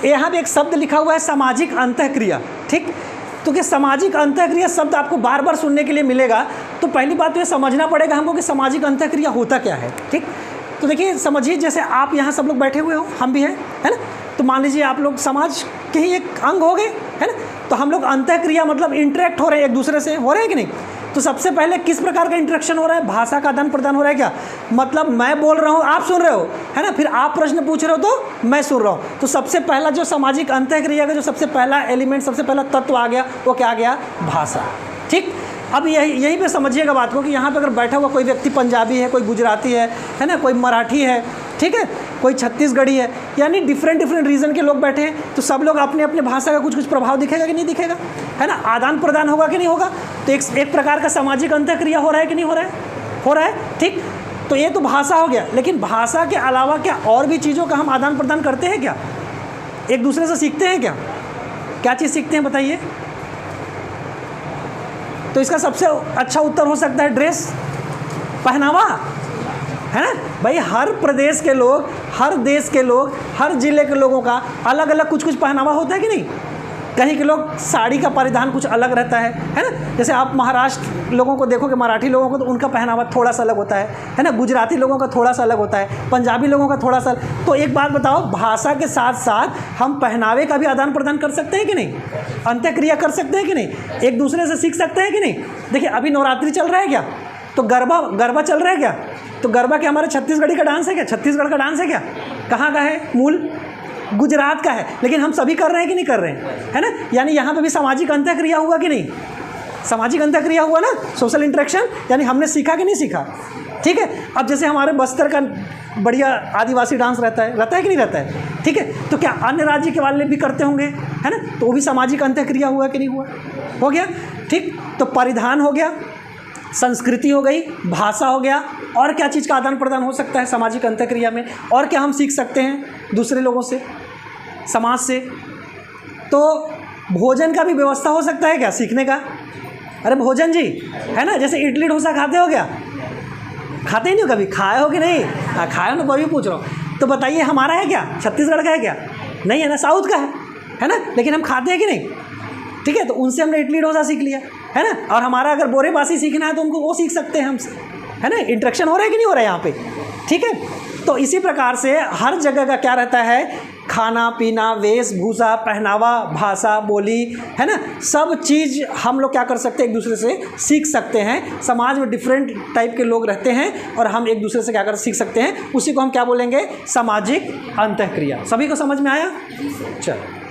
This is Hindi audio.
यहाँ पे एक शब्द लिखा हुआ है सामाजिक अंतःक्रिया, ठीक। तो कि सामाजिक अंतःक्रिया शब्द आपको बार बार सुनने के लिए मिलेगा, तो पहली बात तो ये समझना पड़ेगा हमको कि सामाजिक अंतःक्रिया होता क्या है, ठीक। तो देखिए समझिए, जैसे आप यहाँ सब लोग बैठे हुए हो, हम भी हैं, है ना। तो मान लीजिए आप लोग समाज के ही एक अंग हो गए, है ना। तो हम लोग अंतःक्रिया मतलब इंटरेक्ट हो रहे हैं एक दूसरे से, हो रहे हैं कि नहीं। तो सबसे पहले किस प्रकार का इंटरेक्शन हो रहा है, भाषा का आदान प्रदान हो रहा है क्या, मतलब मैं बोल रहा हूँ आप सुन रहे हो, है ना, फिर आप प्रश्न पूछ रहे हो तो मैं सुन रहा हूँ। तो सबसे पहला जो सामाजिक अंतःक्रिया का जो सबसे पहला एलिमेंट, सबसे पहला तत्व आ गया, वो क्या आ गया, भाषा, ठीक। अब यहीं पे समझिएगा बात को कि यहाँ पे अगर बैठा हुआ कोई व्यक्ति पंजाबी है, कोई गुजराती है ना, कोई मराठी है, ठीक है, कोई छत्तीसगढ़ी है, यानी डिफरेंट रीजन के लोग बैठे हैं, तो सब लोग अपने अपने भाषा का कुछ प्रभाव दिखेगा कि नहीं दिखेगा, है ना, आदान प्रदान होगा कि नहीं होगा। तो एक प्रकार का सामाजिक अंतःक्रिया हो रहा है कि नहीं हो रहा है, हो रहा है, ठीक। तो ये तो भाषा हो गया, लेकिन भाषा के अलावा क्या और भी चीज़ों का हम आदान प्रदान करते हैं क्या, एक दूसरे से सीखते हैं क्या, क्या चीज़ सीखते हैं बताइए। तो इसका सबसे अच्छा उत्तर हो सकता है ड्रेस, पहनावा, है ना भाई। हर प्रदेश के लोग, हर देश के लोग, हर जिले के लोगों का अलग अलग कुछ पहनावा होता है कि नहीं। कहीं के लोग साड़ी का परिधान कुछ अलग रहता है ना। जैसे आप महाराष्ट्र लोगों को देखोगे, मराठी लोगों को, तो उनका पहनावा थोड़ा सा अलग होता है ना। गुजराती लोगों का थोड़ा सा अलग होता है, पंजाबी लोगों का थोड़ा सा। तो एक बात बताओ, भाषा के साथ साथ हम पहनावे का भी आदान प्रदान कर सकते हैं कि नहीं, अंतःक्रिया कर सकते हैं कि नहीं, एक दूसरे से सीख सकते हैं कि नहीं। देखिए अभी नवरात्रि चल रहा है क्या, तो गरबा चल रहा है क्या, तो गरबा क्या हमारे छत्तीसगढ़ी का डांस है क्या, छत्तीसगढ़ का डांस है क्या, कहाँ का है, मूल गुजरात का है, लेकिन हम सभी कर रहे हैं कि नहीं कर रहे हैं, है ना। यानी यहाँ पे भी सामाजिक अंतःक्रिया हुआ कि नहीं, सामाजिक अंतःक्रिया हुआ ना, सोशल इंटरेक्शन, यानी हमने सीखा कि नहीं सीखा, ठीक है। अब जैसे हमारे बस्तर का बढ़िया आदिवासी डांस रहता है कि नहीं रहता है, ठीक है। तो क्या अन्य राज्य के वाले भी करते होंगे, है ना, तो वो भी सामाजिक अंतःक्रिया हुआ कि नहीं हुआ, हो गया, ठीक। तो परिधान हो गया, संस्कृति हो गई, भाषा हो गया, और क्या चीज़ का आदान प्रदान हो सकता है सामाजिक अंतःक्रिया में, और क्या हम सीख सकते हैं दूसरे लोगों से, समाज से। तो भोजन का भी व्यवस्था हो सकता है क्या सीखने का, अरे भोजन जी, है ना, जैसे इडली डोसा खाते हो क्या, खाते ही नहीं हो कभी, खाए हो कि नहीं, खाए हो ना, वही पूछ रहा हूँ। तो बताइए हमारा है क्या, छत्तीसगढ़ का है क्या, नहीं है ना, साउथ का है ना, लेकिन हम खाते हैं कि नहीं, ठीक है। तो उनसे हमने इडली डोसा सीख लिया, है ना। और हमारा अगर बोरे बासी सीखना है तो उनको वो सीख सकते हैं हमसे, है ना। इंटरेक्शन हो रहा है कि नहीं हो रहा है यहाँ पे, ठीक है। तो इसी प्रकार से हर जगह का क्या रहता है, खाना पीना, वेशभूषा, पहनावा, भाषा, बोली, है ना, सब चीज़ हम लोग क्या कर सकते हैं, एक दूसरे से सीख सकते हैं। समाज में डिफरेंट टाइप के लोग रहते हैं और हम एक दूसरे से क्या कर सीख सकते हैं, उसी को हम क्या बोलेंगे, सामाजिक अंतःक्रिया। सभी को समझ में आया, चलो।